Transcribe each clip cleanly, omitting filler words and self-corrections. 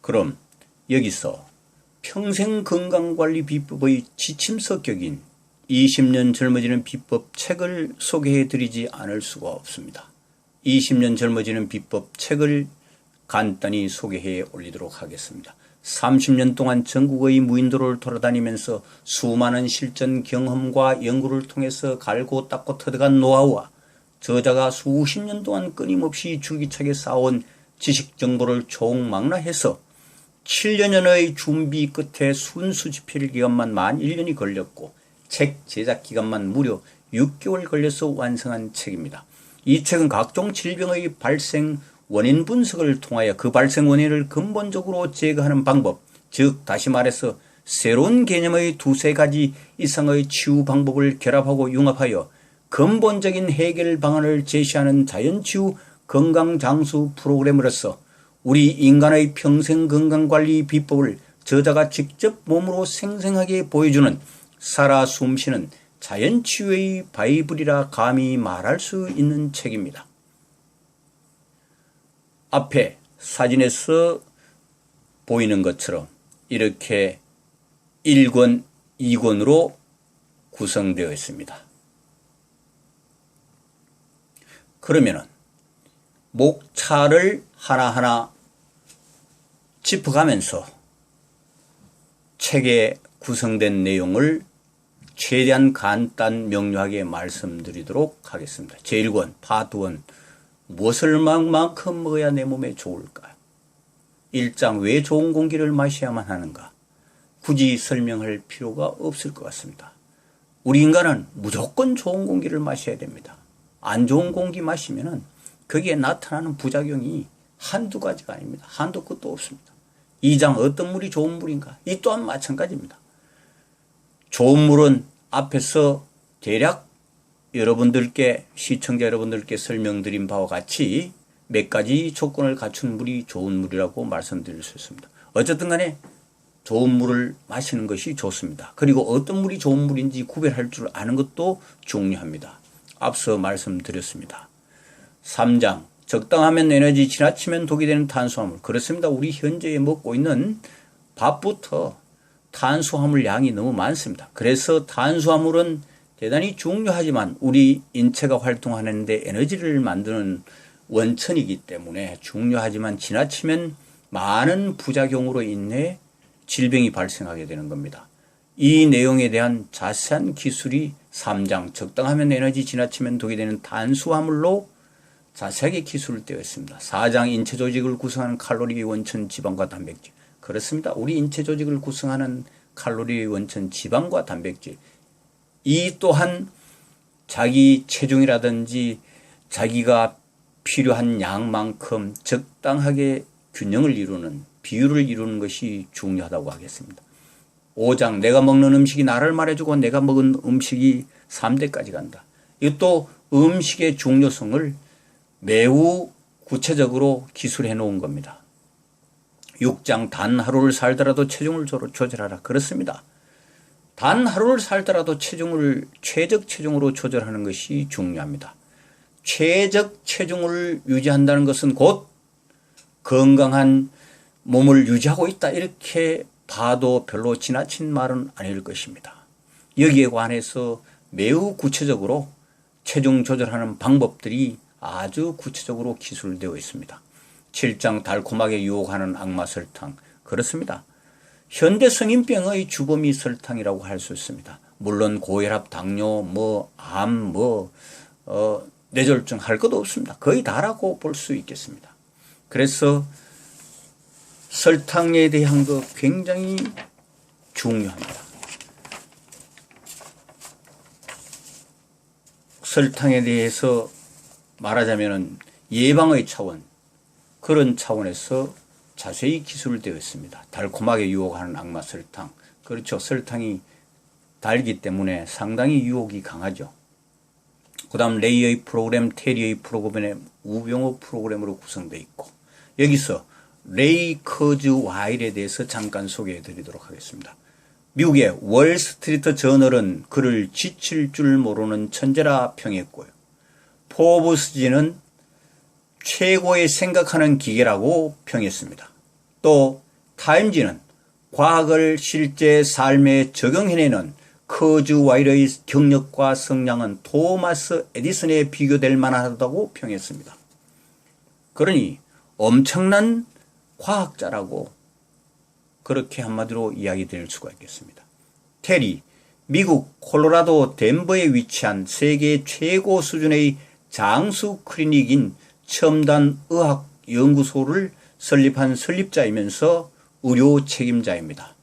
그럼 여기서 평생 건강관리 비법의 지침서격인 20년 젊어지는 비법 책을 소개해드리지 않을 수가 없습니다. 20년 젊어지는 비법 책을 간단히 소개해 올리도록 하겠습니다. 30년 동안 전국의 무인도를 돌아다니면서 수많은 실전 경험과 연구를 통해서 갈고 닦고 터득한 노하우와 저자가 수십 년 동안 끊임없이 줄기차게 쌓아온 지식 정보를 총망라해서 7여 년의 준비 끝에 순수 집필 기간만 만 1년이 걸렸고 책 제작 기간만 무려 6개월 걸려서 완성한 책입니다. 이 책은 각종 질병의 발생 원인 분석을 통하여 그 발생 원인을 근본적으로 제거하는 방법, 즉 다시 말해서 새로운 개념의 두세 가지 이상의 치유 방법을 결합하고 융합하여 근본적인 해결 방안을 제시하는 자연치유 건강장수 프로그램으로서 우리 인간의 평생 건강관리 비법을 저자가 직접 몸으로 생생하게 보여주는 살아 숨쉬는 자연치유의 바이블이라 감히 말할 수 있는 책입니다. 앞에 사진에서 보이는 것처럼 이렇게 1권, 2권으로 구성되어 있습니다. 그러면은 목차를 하나하나 짚어가면서 책에 구성된 내용을 최대한 간단 명료하게 말씀드리도록 하겠습니다. 제1권 파트 1 무엇을 만큼 먹어야 내 몸에 좋을까? 1장 왜 좋은 공기를 마셔야만 하는가? 굳이 설명할 필요가 없을 것 같습니다. 우리 인간은 무조건 좋은 공기를 마셔야 됩니다. 안 좋은 공기 마시면은 거기에 나타나는 부작용이 한두 가지가 아닙니다. 한도 끝도 없습니다. 2장 어떤 물이 좋은 물인가? 이 또한 마찬가지입니다. 좋은 물은 앞에서 대략 여러분들께 시청자 여러분들께 설명드린 바와 같이 몇 가지 조건을 갖춘 물이 좋은 물이라고 말씀드릴 수 있습니다. 어쨌든 간에 좋은 물을 마시는 것이 좋습니다. 그리고 어떤 물이 좋은 물인지 구별할 줄 아는 것도 중요합니다. 앞서 말씀드렸습니다. 3장 적당하면 에너지, 지나치면 독이 되는 탄수화물. 그렇습니다. 우리 현재 먹고 있는 밥부터 탄수화물 양이 너무 많습니다. 그래서 탄수화물은 대단히 중요하지만 우리 인체가 활동하는 데 에너지를 만드는 원천이기 때문에 중요하지만 지나치면 많은 부작용으로 인해 질병이 발생하게 되는 겁니다. 이 내용에 대한 자세한 기술이 3장 적당하면 에너지, 지나치면 독이 되는 탄수화물로 자세하게 기술되어 있습니다. 4장 인체 조직을 구성하는 칼로리의 원천 지방과 단백질. 그렇습니다. 우리 인체 조직을 구성하는 칼로리의 원천 지방과 단백질. 이 또한 자기 체중이라든지 자기가 필요한 양만큼 적당하게 균형을 이루는 비율을 이루는 것이 중요하다고 하겠습니다. 5장 내가 먹는 음식이 나를 말해주고 내가 먹은 음식이 3대까지 간다. 이것도 음식의 중요성을 매우 구체적으로 기술해 놓은 겁니다. 6장 단 하루를 살더라도 체중을 조절하라. 그렇습니다. 단 하루를 살더라도 최적 체중으로 조절하는 것이 중요합니다. 최적 체중을 유지한다는 것은 곧 건강한 몸을 유지하고 있다. 이렇게 봐도 별로 지나친 말은 아닐 것입니다. 여기에 관해서 매우 구체적으로 체중 조절하는 방법들이 아주 구체적으로 기술되어 있습니다. 7장 달콤하게 유혹하는 악마 설탕. 그렇습니다. 현대 성인병의 주범이 설탕이라고 할 수 있습니다. 물론 고혈압, 당뇨, 암, 뇌졸중 할 것도 없습니다. 거의 다라고 볼 수 있겠습니다. 그래서 설탕에 대한 거 굉장히 중요합니다. 설탕에 대해서 말하자면 예방의 차원, 그런 차원에서 자세히 기술되어 있습니다. 달콤하게 유혹하는 악마 설탕. 그렇죠. 설탕이 달기 때문에 상당히 유혹이 강하죠. 그 다음 레이의 프로그램, 테리의 프로그램, 우병우 프로그램으로 구성되어 있고, 여기서 레이 커즈와일에 대해서 잠깐 소개해 드리도록 하겠습니다. 미국의 월스트리트 저널은 그를 지칠 줄 모르는 천재라 평했고요. 포브스지는 최고의 생각하는 기계라고 평했습니다. 또 타임지는 과학을 실제 삶에 적용해내는 커즈와일의 경력과 성량은 토마스 에디슨에 비교될 만하다고 평했습니다. 그러니 엄청난 과학자라고 그렇게 한마디로 이야기될 수가 있겠습니다. 테리, 미국 콜로라도 덴버에 위치한 세계 최고 수준의 장수 클리닉인 첨단의학연구소를 설립한 설립자이면서 의료 책임자입니다.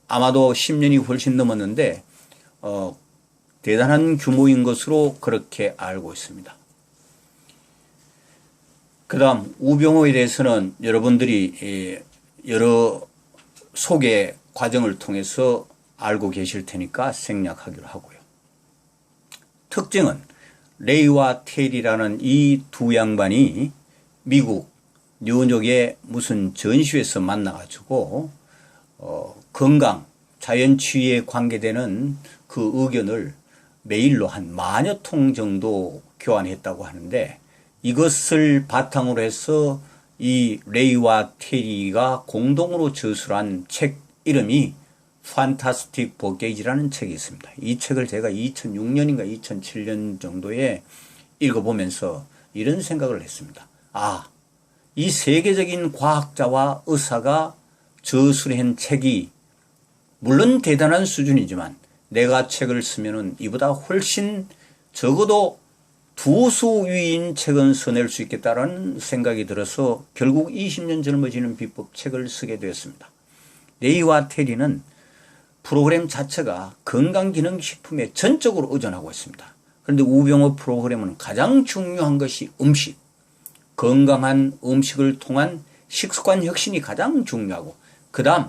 아마도 10년이 훨씬 넘었는데 대단한 규모인 것으로 그렇게 알고 있습니다. 그 다음 우병우에 대해서는 여러분들이 여러 소개 과정을 통해서 알고 계실 테니까 생략하기로 하고요. 특징은 레이와 테리라는 이 두 양반이 미국 뉴욕의 무슨 전시회에서 만나가지고 건강, 자연치유에 관계되는 그 의견을 메일로 한 10,000여 통 정도 교환했다고 하는데, 이것을 바탕으로 해서 이 레이와 테리가 공동으로 저술한 책 이름이 판타스틱 보게이지라는 책이 있습니다. 이 책을 제가 2006년인가 2007년 정도에 읽어보면서 이런 생각을 했습니다. 이 세계적인 과학자와 의사가 저술한 책이 물론 대단한 수준이지만 내가 책을 쓰면은 이보다 훨씬 적어도 두수 위인 책은 써낼 수 있겠다라는 생각이 들어서 결국 20년 젊어지는 비법 책을 쓰게 되었습니다. 레이와 테리는 프로그램 자체가 건강기능식품에 전적으로 의존하고 있습니다. 그런데 우병우 프로그램은 가장 중요한 것이 음식, 건강한 음식을 통한 식습관 혁신이 가장 중요하고, 그 다음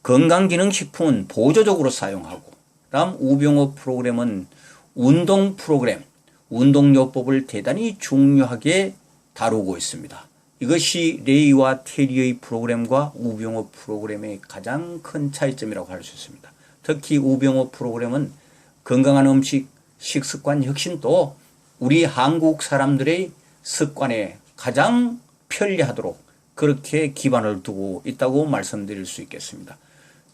건강기능식품은 보조적으로 사용하고, 그 다음 우병우 프로그램은 운동 프로그램, 운동요법을 대단히 중요하게 다루고 있습니다. 이것이 레이와 테리의 프로그램과 우병우 프로그램의 가장 큰 차이점이라고 할 수 있습니다. 특히 우병우 프로그램은 건강한 음식, 식습관 혁신도 우리 한국 사람들의 습관에 가장 편리하도록 그렇게 기반을 두고 있다고 말씀드릴 수 있겠습니다.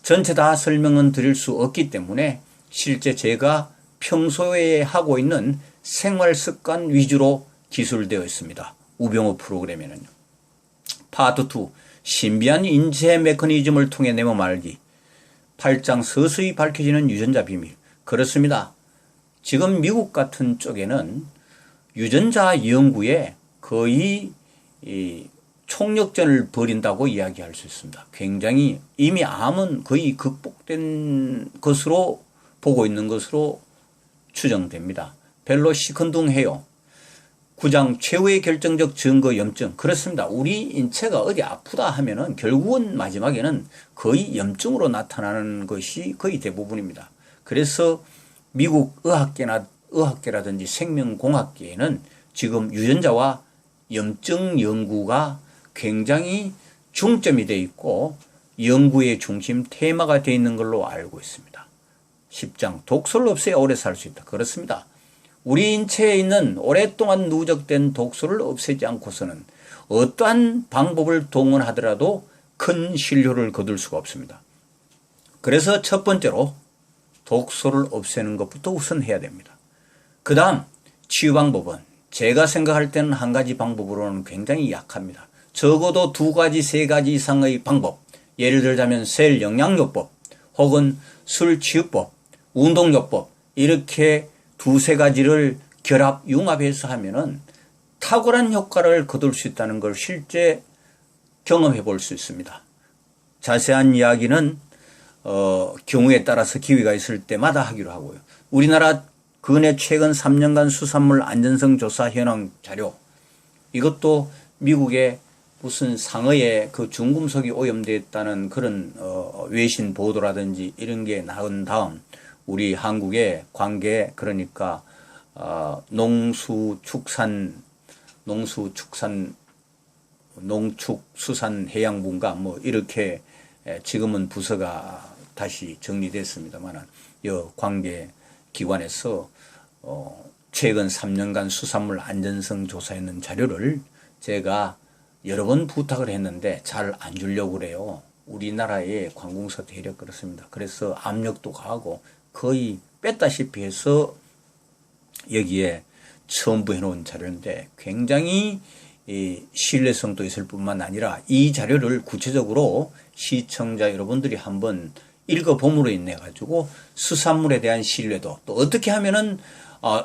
전체 다 설명은 드릴 수 없기 때문에 실제 제가 평소에 하고 있는 생활습관 위주로 기술되어 있습니다. 우병우 프로그램에는요. 파트 2, 신비한 인체 메커니즘을 통해 내 몸 알기. 8장 서서히 밝혀지는 유전자 비밀. 그렇습니다. 지금 미국 같은 쪽에는 유전자 연구에 거의 총력전을 벌인다고 이야기할 수 있습니다. 굉장히 이미 암은 거의 극복된 것으로 보고 있는 것으로 추정됩니다. 별로 시큰둥해요. 9장 최후의 결정적 증거 염증. 그렇습니다. 우리 인체가 어디 아프다 하면은 결국은 마지막에는 거의 염증으로 나타나는 것이 거의 대부분입니다. 그래서 미국 의학계라든지 생명공학계에는 지금 유전자와 염증 연구가 굉장히 중점이 되어 있고 연구의 중심 테마가 되어 있는 걸로 알고 있습니다. 10장 독소를 없애야 오래 살 수 있다. 그렇습니다. 우리 인체에 있는 오랫동안 누적된 독소를 없애지 않고서는 어떠한 방법을 동원하더라도 큰 신료를 거둘 수가 없습니다. 그래서 첫 번째로 독소를 없애는 것부터 우선 해야 됩니다. 그 다음 치유 방법은 제가 생각할 때는 한 가지 방법으로는 굉장히 약합니다. 적어도 2가지, 3가지 이상의 방법, 예를 들자면 셀 영양요법 혹은 술 치유법, 운동요법, 이렇게 2-3가지를 융합해서 하면은 탁월한 효과를 거둘 수 있다는 걸 실제 경험해 볼 수 있습니다. 자세한 이야기는 경우에 따라서 기회가 있을 때마다 하기로 하고요. 우리나라 근해 최근 3년간 수산물 안전성 조사 현황 자료, 이것도 미국의 무슨 상어에 그 중금속이 오염되었다는 그런 외신 보도라든지 이런 게 나온 다음 우리 한국의 관계, 그러니까 농축수산해양부인가 뭐 이렇게 지금은 부서가 다시 정리됐습니다만 이 관계 기관에서 최근 3년간 수산물 안전성 조사했는 자료를 제가 여러 번 부탁을 했는데 잘 안 주려고 그래요. 우리나라의 관공서 대략 그렇습니다. 그래서 압력도 가하고 거의 뺐다시피 해서 여기에 첨부해 놓은 자료인데 굉장히 신뢰성도 있을 뿐만 아니라 이 자료를 구체적으로 시청자 여러분들이 한번 읽어봄으로 인해 가지고 수산물에 대한 신뢰도, 또 어떻게 하면은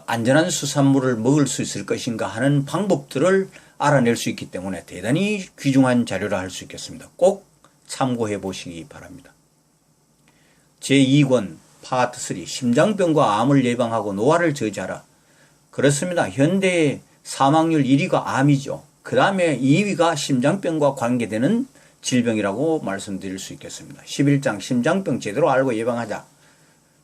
안전한 수산물을 먹을 수 있을 것인가 하는 방법들을 알아낼 수 있기 때문에 대단히 귀중한 자료라 할 수 있겠습니다. 꼭 참고해 보시기 바랍니다. 제2권 파트 3 심장병과 암을 예방하고 노화를 저지하라. 그렇습니다. 현대 사망률 1위가 암이죠. 그 다음에 2위가 심장병과 관계되는 질병이라고 말씀드릴 수 있겠습니다. 11장 심장병 제대로 알고 예방하자.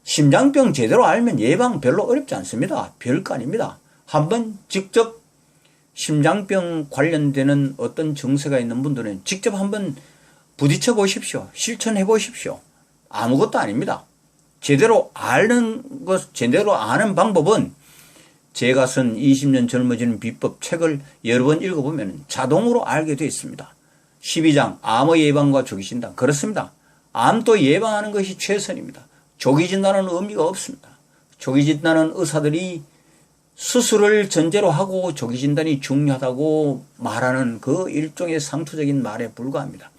심장병 제대로 알면 예방 별로 어렵지 않습니다. 별거 아닙니다. 한번 직접 심장병 관련되는 어떤 증세가 있는 분들은 직접 한번 부딪혀 보십시오. 실천해 보십시오. 아무것도 아닙니다. 제대로 아는 방법은 제가 쓴 20년 젊어지는 비법 책을 여러 번 읽어보면 자동으로 알게 되어 있습니다. 12장 암의 예방과 조기 진단. 그렇습니다. 암도 예방하는 것이 최선입니다. 조기 진단은 의미가 없습니다. 조기 진단은 의사들이 수술을 전제로 하고 조기 진단이 중요하다고 말하는 그 일종의 상투적인 말에 불과합니다.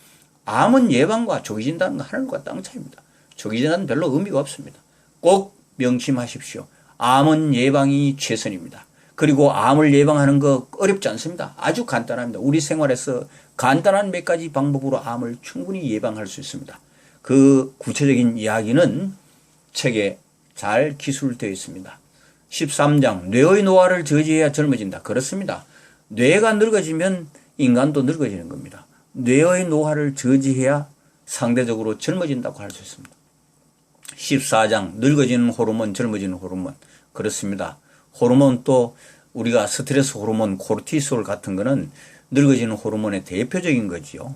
암은 예방과 조기 진단은 하늘과 땅 차이입니다. 조기 진단은 별로 의미가 없습니다. 꼭 명심하십시오. 암은 예방이 최선입니다. 그리고 암을 예방하는 거 어렵지 않습니다. 아주 간단합니다. 우리 생활에서 간단한 몇 가지 방법으로 암을 충분히 예방할 수 있습니다. 그 구체적인 이야기는 책에 잘 기술되어 있습니다. 13장 뇌의 노화를 저지해야 젊어진다. 그렇습니다. 뇌가 늙어지면 인간도 늙어지는 겁니다. 뇌의 노화를 저지해야 상대적으로 젊어진다고 할 수 있습니다. 14장 늙어지는 호르몬, 젊어지는 호르몬. 그렇습니다. 호르몬 또 우리가 스트레스 호르몬, 코르티솔 같은 거는 늙어지는 호르몬의 대표적인 거지요.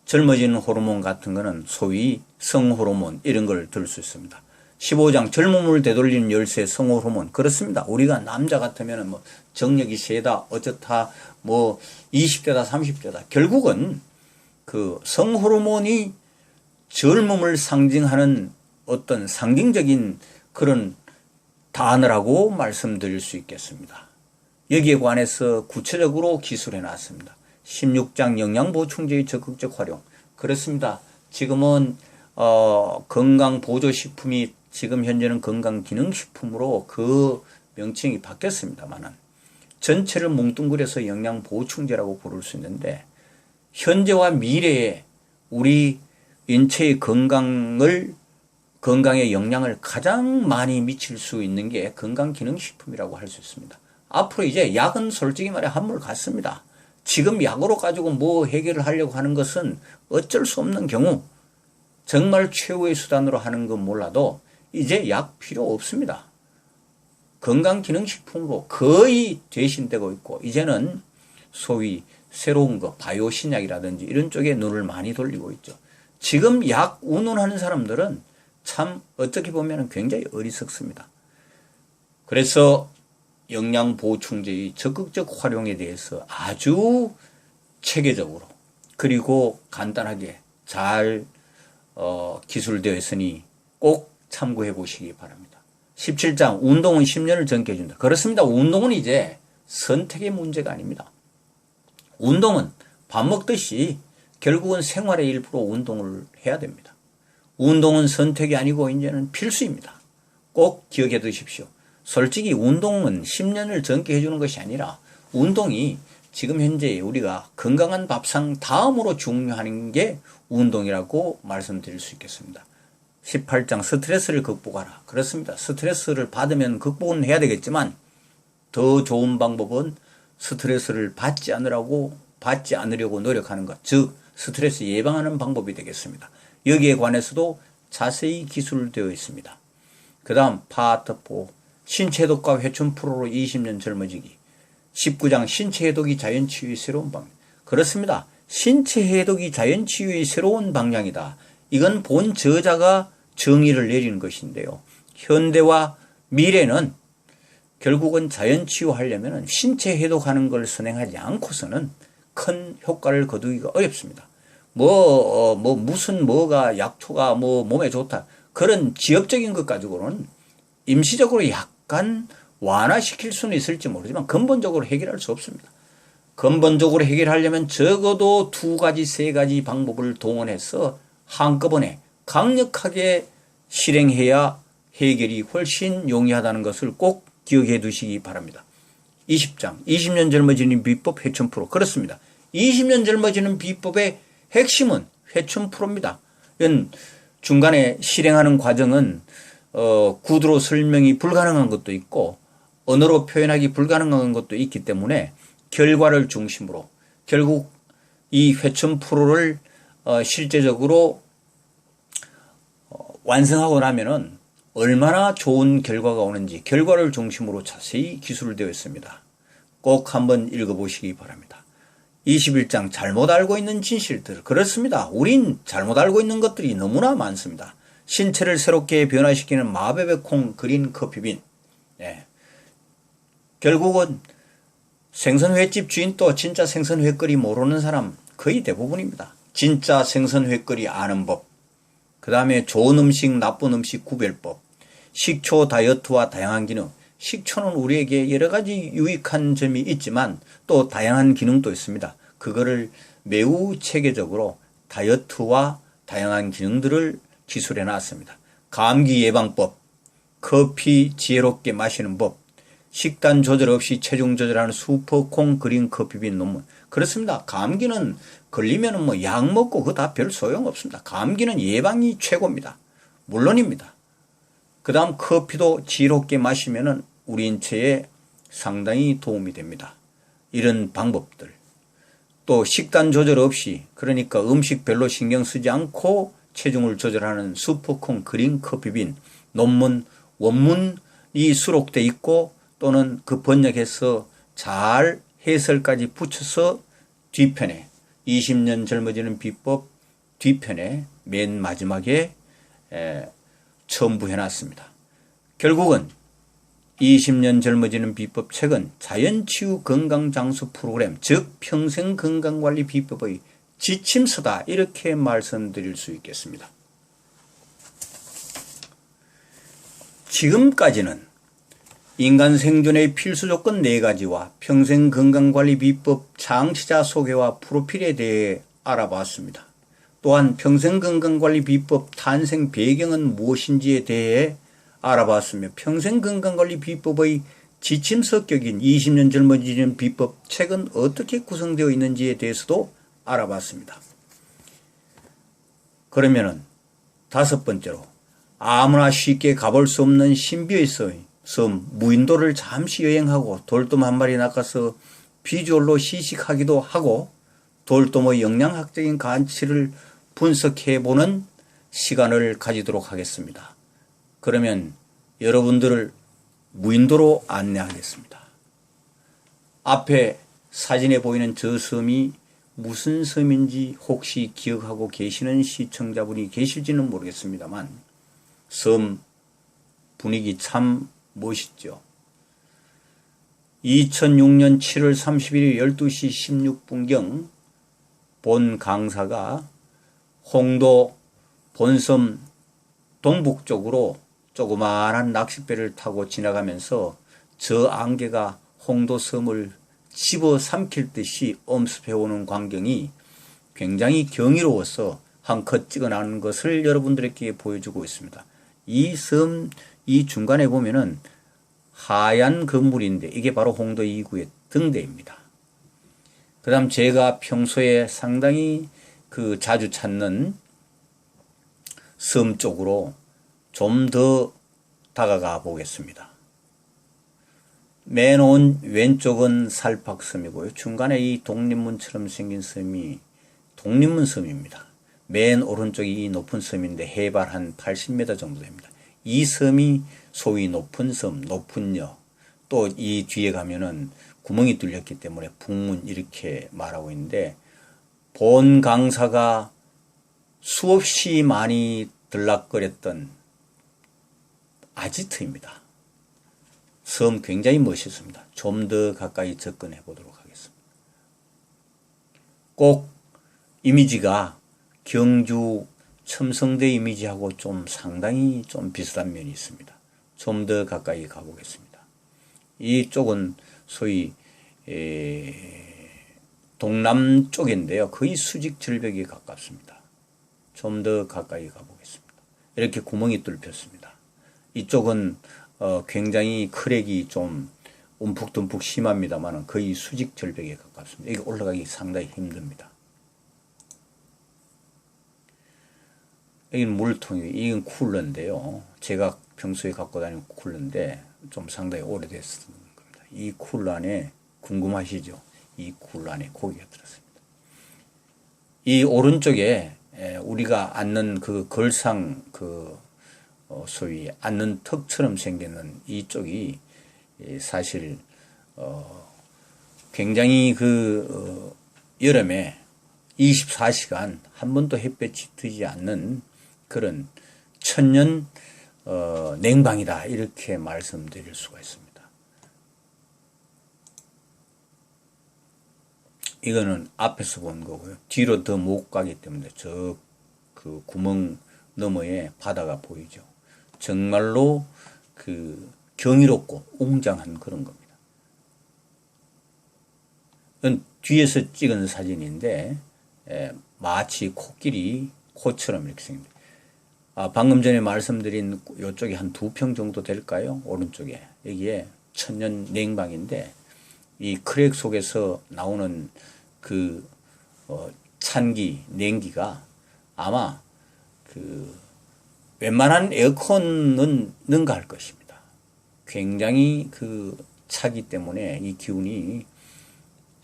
젊어지는 호르몬 같은 거는 소위 성호르몬 이런 걸 들 수 있습니다. 15장 젊음을 되돌리는 열쇠 성호르몬. 그렇습니다. 우리가 남자 같으면 뭐 정력이 세다, 어쩌다, 뭐 20대다, 30대다. 결국은 그 성호르몬이 젊음을 상징하는 어떤 상징적인 그런 단어라고 말씀드릴 수 있겠습니다. 여기에 관해서 구체적으로 기술해 놨습니다. 16장 영양보충제의 적극적 활용. 그렇습니다. 지금은 건강보조식품이 지금 현재는 건강기능식품으로 그 명칭이 바뀌었습니다만은 전체를 뭉뚱그려서 영양보충제라고 부를 수 있는데 현재와 미래에 우리 인체의 건강에 영향을 가장 많이 미칠 수 있는 게 건강기능식품이라고 할 수 있습니다. 앞으로 이제 약은 솔직히 말해 한물 같습니다. 지금 약으로 가지고 뭐 해결을 하려고 하는 것은 어쩔 수 없는 경우 정말 최후의 수단으로 하는 건 몰라도 이제 약 필요 없습니다. 건강기능식품으로 거의 대신되고 있고 이제는 소위 새로운 거 바이오 신약이라든지 이런 쪽에 눈을 많이 돌리고 있죠. 지금 약 운운하는 사람들은 참 어떻게 보면 굉장히 어리석습니다. 그래서 영양보충제의 적극적 활용에 대해서 아주 체계적으로 그리고 간단하게 잘 기술되어 있으니 꼭 참고해 보시기 바랍니다. 17장 운동은 10년을 젊게 해준다. 그렇습니다. 운동은 이제 선택의 문제가 아닙니다. 운동은 밥 먹듯이 결국은 생활의 일부로 운동을 해야 됩니다. 운동은 선택이 아니고 이제는 필수입니다. 꼭 기억해 두십시오. 솔직히 운동은 10년을 젊게 해주는 것이 아니라 운동이 지금 현재 우리가 건강한 밥상 다음으로 중요한 게 운동이라고 말씀드릴 수 있겠습니다. 18장 스트레스를 극복하라. 그렇습니다. 스트레스를 받으면 극복은 해야 되겠지만 더 좋은 방법은 스트레스를 받지 않으려고 노력하는 것. 즉 스트레스 예방하는 방법이 되겠습니다. 여기에 관해서도 자세히 기술되어 있습니다. 그 다음 파트 4 신체해독과 회춘 프로로 20년 젊어지기. 19장 신체해독이 자연치유의 새로운 방향. 그렇습니다. 신체해독이 자연치유의 새로운 방향이다. 이건 본 저자가 정의를 내리는 것인데요. 현대와 미래는 결국은 자연치유하려면 신체해독하는 걸 선행하지 않고서는 큰 효과를 거두기가 어렵습니다. 무슨 뭐가 약초가 몸에 좋다. 그런 지엽적인 것 가지고는 임시적으로 약간 완화시킬 수는 있을지 모르지만 근본적으로 해결할 수 없습니다. 근본적으로 해결하려면 적어도 2가지, 3가지 방법을 동원해서 한꺼번에 강력하게 실행해야 해결이 훨씬 용이하다는 것을 꼭 기억해 두시기 바랍니다. 20장 20년 젊어지는 비법 회춘 프로. 그렇습니다. 20년 젊어지는 비법의 핵심은 회춘 프로입니다. 이건 중간에 실행하는 과정은 구두로 설명이 불가능한 것도 있고 언어로 표현하기 불가능한 것도 있기 때문에 결과를 중심으로 결국 이 회춘 프로를 실제적으로 완성하고 나면은 얼마나 좋은 결과가 오는지 결과를 중심으로 자세히 기술되어 있습니다. 꼭 한번 읽어보시기 바랍니다. 21장 잘못 알고 있는 진실들. 그렇습니다. 우린 잘못 알고 있는 것들이 너무나 많습니다. 신체를 새롭게 변화시키는 마법의 콩 그린 커피빈. 예. 결국은 생선회집 주인도 진짜 생선회거리 모르는 사람 거의 대부분입니다. 진짜 생선회거리 아는 법. 그 다음에 좋은 음식, 나쁜 음식 구별법. 식초 다이어트와 다양한 기능. 식초는 우리에게 여러 가지 유익한 점이 있지만 또 다양한 기능도 있습니다. 그거를 매우 체계적으로 다이어트와 다양한 기능들을 기술해 놨습니다. 감기 예방법, 커피 지혜롭게 마시는 법, 식단 조절 없이 체중 조절하는 슈퍼콩 그린 커피빈 논문. 그렇습니다. 감기는 걸리면 약 먹고 그거 다 별 소용 없습니다. 감기는 예방이 최고입니다. 물론입니다. 그 다음 커피도 지혜롭게 마시면은 우리 인체에 상당히 도움이 됩니다. 이런 방법들. 또 식단 조절 없이 그러니까 음식 별로 신경 쓰지 않고 체중을 조절하는 슈퍼콩 그린 커피빈 논문 원문이 수록돼 있고 또는 그 번역해서 잘 해설까지 붙여서 뒤편에 20년 젊어지는 비법 뒤편에 맨 마지막에 첨부해 놨습니다. 결국은 20년 젊어지는 비법 책은 자연치유 건강장수 프로그램 즉 평생건강관리 비법의 지침서다 이렇게 말씀드릴 수 있겠습니다. 지금까지는 인간 생존의 필수 조건 4가지와 평생건강관리 비법 창시자 소개와 프로필에 대해 알아봤습니다. 또한 평생건강관리 비법 탄생 배경은 무엇인지에 대해 알아봤으며 평생건강관리 비법의 지침서격인 20년 젊어지는 비법 책은 어떻게 구성되어 있는지에 대해서도 알아봤습니다. 그러면은 5번째로 아무나 쉽게 가볼 수 없는 신비의 섬 무인도를 잠시 여행하고 돌돔 한 마리 낚아서 비주얼로 시식하기도 하고 돌돔의 영양학적인 가치를 분석해보는 시간을 가지도록 하겠습니다. 그러면 여러분들을 무인도로 안내하겠습니다. 앞에 사진에 보이는 저 섬이 무슨 섬인지 혹시 기억하고 계시는 시청자분이 계실지는 모르겠습니다만 섬 분위기 참 멋있죠. 2006년 7월 31일 12시 16분경 본 강사가 홍도 본섬 동북쪽으로 조그마한 낚싯배를 타고 지나가면서 저 안개가 홍도섬을 집어삼킬 듯이 엄습해오는 광경이 굉장히 경이로워서 한컷 찍어놓은 것을 여러분들에게 보여주고 있습니다. 이 섬, 이 중간에 보면은 하얀 건물인데 이게 바로 홍도 2구의 등대입니다. 그 다음 제가 평소에 상당히 자주 찾는 섬 쪽으로 좀 더 다가가 보겠습니다. 맨 왼쪽은 살팍섬이고요. 중간에 이 독립문처럼 생긴 섬이 독립문섬입니다. 맨 오른쪽이 이 높은 섬인데 해발 한 80m 정도 됩니다. 이 섬이 소위 높은 섬, 높은 여. 또 이 뒤에 가면은 구멍이 뚫렸기 때문에 북문 이렇게 말하고 있는데 본 강사가 수없이 많이 들락거렸던 아지트입니다. 섬 굉장히 멋있습니다. 좀 더 가까이 접근해 보도록 하겠습니다. 꼭 이미지가 경주 첨성대 이미지하고 좀 상당히 좀 비슷한 면이 있습니다. 좀 더 가까이 가보겠습니다. 이쪽은 소위 동남 쪽인데요. 거의 수직 절벽에 가깝습니다. 좀 더 가까이 가보겠습니다. 이렇게 구멍이 뚫혔습니다. 이쪽은 굉장히 크랙이 좀 움푹듬푹 심합니다만 거의 수직 절벽에 가깝습니다. 이게 올라가기 상당히 힘듭니다. 여기는 물통이, 이건 쿨러인데요. 제가 평소에 갖고 다니는 쿨러인데 좀 상당히 오래됐습니다. 이 쿨러 안에 궁금하시죠? 이 쿨러 안에 고기가 들었습니다. 이 오른쪽에 우리가 앉는 그 걸상 소위 앉는 턱처럼 생기는 이쪽이 사실 굉장히 여름에 24시간 한 번도 햇볕이 뜨지 않는 그런 천년 냉방이다, 이렇게 말씀드릴 수가 있습니다. 이거는 앞에서 본 거고요. 뒤로 더 못 가기 때문에 그 구멍 너머에 바다가 보이죠. 정말로 경이롭고 웅장한 그런 겁니다. 이건 뒤에서 찍은 사진인데 마치 코처럼 이렇게 생깁니다. 방금 전에 말씀드린 이쪽이 한 2평 정도 될까요? 오른쪽에. 여기에 천년 냉방인데 이 크랙 속에서 나오는 찬기, 냉기가 아마 웬만한 에어컨은 능가할 것입니다. 굉장히 차기 때문에 이 기운이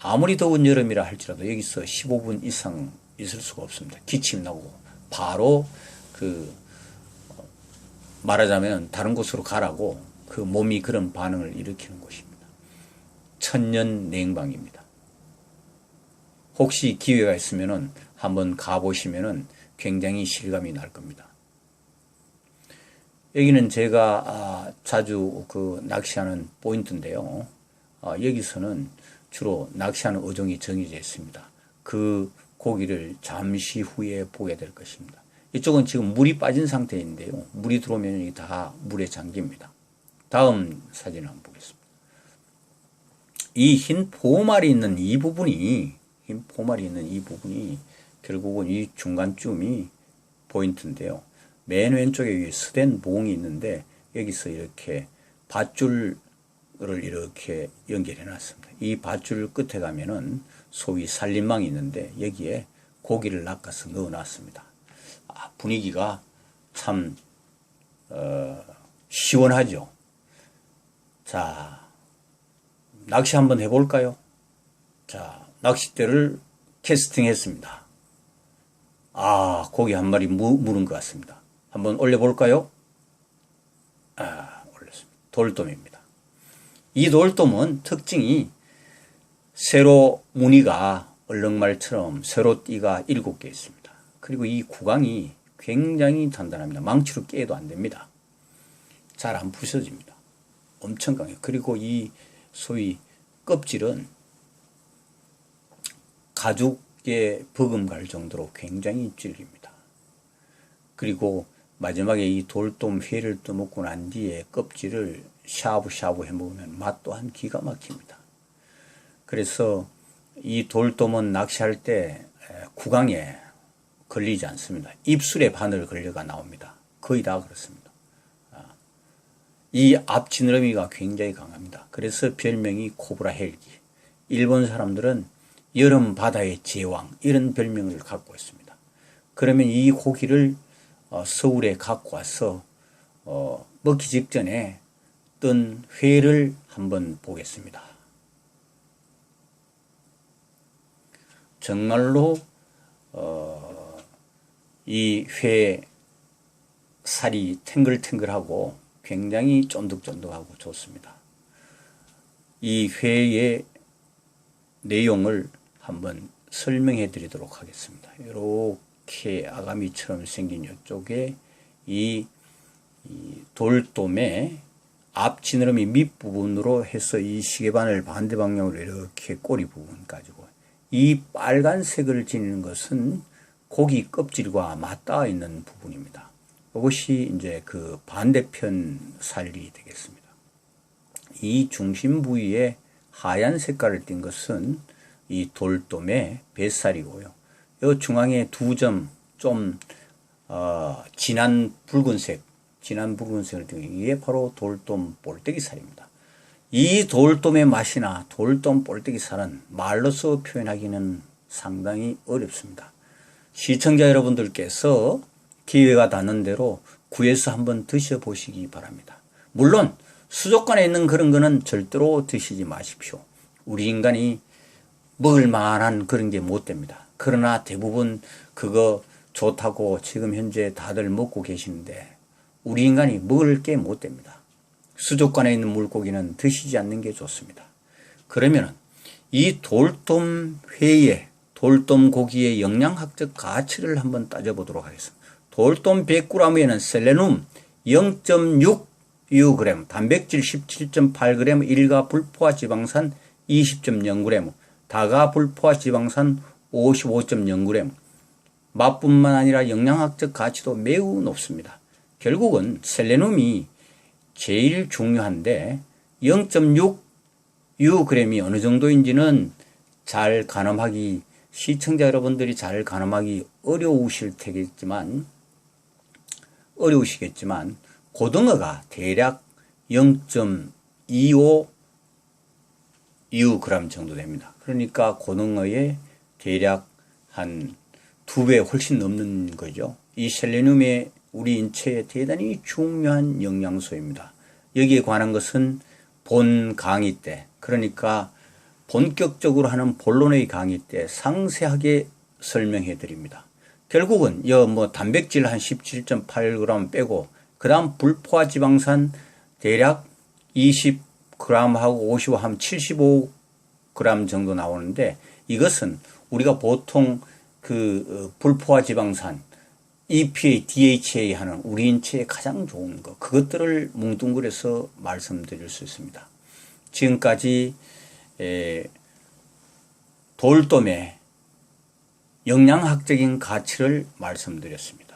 아무리 더운 여름이라 할지라도 여기서 15분 이상 있을 수가 없습니다. 기침 나고 바로 말하자면 다른 곳으로 가라고 몸이 그런 반응을 일으키는 곳입니다. 천년 냉방입니다. 혹시 기회가 있으면은 한번 가보시면은 굉장히 실감이 날 겁니다. 여기는 제가 자주 낚시하는 포인트인데요. 여기서는 주로 낚시하는 어종이 정해져 있습니다. 그 고기를 잠시 후에 보게 될 것입니다. 이쪽은 지금 물이 빠진 상태인데요. 물이 들어오면 이게 다 물에 잠깁니다. 다음 사진 한번 보겠습니다. 이 흰 포말이 있는 이 부분이 결국은 이 중간쯤이 포인트인데요. 맨 왼쪽에 스댄 봉이 있는데 여기서 이렇게 밧줄을 이렇게 연결해 놨습니다. 이 밧줄 끝에 가면은 소위 살림망이 있는데 여기에 고기를 낚아서 넣어 놨습니다. 분위기가 참 시원하죠. 자, 낚시 한번 해볼까요? 자, 낚싯대를 캐스팅했습니다. 고기 한 마리 물은 것 같습니다. 한번 올려볼까요? 올렸습니다. 돌돔입니다. 이 돌돔은 특징이 세로 무늬가 얼룩말처럼 세로 띠가 7개 있습니다. 그리고 이 구강이 굉장히 단단합니다. 망치로 깨도 안 됩니다. 잘 안 부서집니다. 엄청 강해요. 그리고 이 소위 껍질은 가죽에 버금갈 정도로 굉장히 질깁니다. 그리고 마지막에 이 돌돔 회를 떠먹고 난 뒤에 껍질을 샤브샤브 해 먹으면 맛 또한 기가 막힙니다. 그래서 이 돌돔은 낚시할 때 구강에 걸리지 않습니다. 입술에 바늘 걸려가 나옵니다. 거의 다 그렇습니다. 이 앞 지느러미가 굉장히 강합니다. 그래서 별명이 코브라 헬기. 일본 사람들은 여름 바다의 제왕, 이런 별명을 갖고 있습니다. 그러면 이 고기를 서울에 갖고 와서 먹기 직전에 뜬 회를 한번 보겠습니다. 정말로 이 회 살이 탱글탱글하고 굉장히 쫀득쫀득하고 좋습니다. 이 회의 내용을 한번 설명해 드리도록 하겠습니다. 이렇게 아가미처럼 생긴 이쪽에 이 돌돔의 앞 지느러미 밑부분으로 해서 이 시계바늘 반대 방향으로 이렇게 꼬리 부분 가지고 이 빨간색을 지니는 것은 고기 껍질과 맞닿아 있는 부분입니다. 이것이 이제 그 반대편 살이 되겠습니다. 이 중심 부위에 하얀 색깔을 띈 것은 이 돌돔의 뱃살이고요. 이 중앙에 두 점 좀 진한 붉은색을 띈 이게 바로 돌돔 볼때기살입니다. 이 돌돔의 맛이나 돌돔 볼때기살은 말로써 표현하기는 상당히 어렵습니다. 시청자 여러분들께서 기회가 닿는 대로 구해서 한번 드셔보시기 바랍니다. 물론 수족관에 있는 그런 거는 절대로 드시지 마십시오. 우리 인간이 먹을 만한 그런 게 못 됩니다. 그러나 대부분 그거 좋다고 지금 현재 다들 먹고 계시는데 우리 인간이 먹을 게 못 됩니다. 수족관에 있는 물고기는 드시지 않는 게 좋습니다. 그러면 이 돌돔 회의, 돌돔 고기의 영양학적 가치를 한번 따져보도록 하겠습니다. 돌돔 100g에는 셀레늄 0.6U, 단백질 17.8g, 일가 불포화 지방산 20.0g, 다가 불포화 지방산 55.0g, 맛뿐만 아니라 영양학적 가치도 매우 높습니다. 결국은 셀레늄이 제일 중요한데 0.6Ug이 어느 정도인지는 잘 가늠하기, 시청자 여러분들이 잘 가늠하기 어려우시겠지만 고등어가 대략 0.25 U g 정도 됩니다. 그러니까 고등어의 대략 한 2배 훨씬 넘는 거죠. 이 셀레늄이 우리 인체에 대단히 중요한 영양소입니다. 여기에 관한 것은 본 강의 때, 그러니까 본격적으로 하는 본론의 강의 때 상세하게 설명해 드립니다. 결국은 단백질 한 17.8g 빼고 그 다음 불포화 지방산 대략 20g하고 55 하면 75g 정도 나오는데, 이것은 우리가 보통 그 불포화 지방산 EPA, DHA 하는 우리 인체에 가장 좋은 것, 그것들을 뭉뚱그려서 말씀드릴 수 있습니다. 지금까지 돌돔의 영양학적인 가치를 말씀드렸습니다.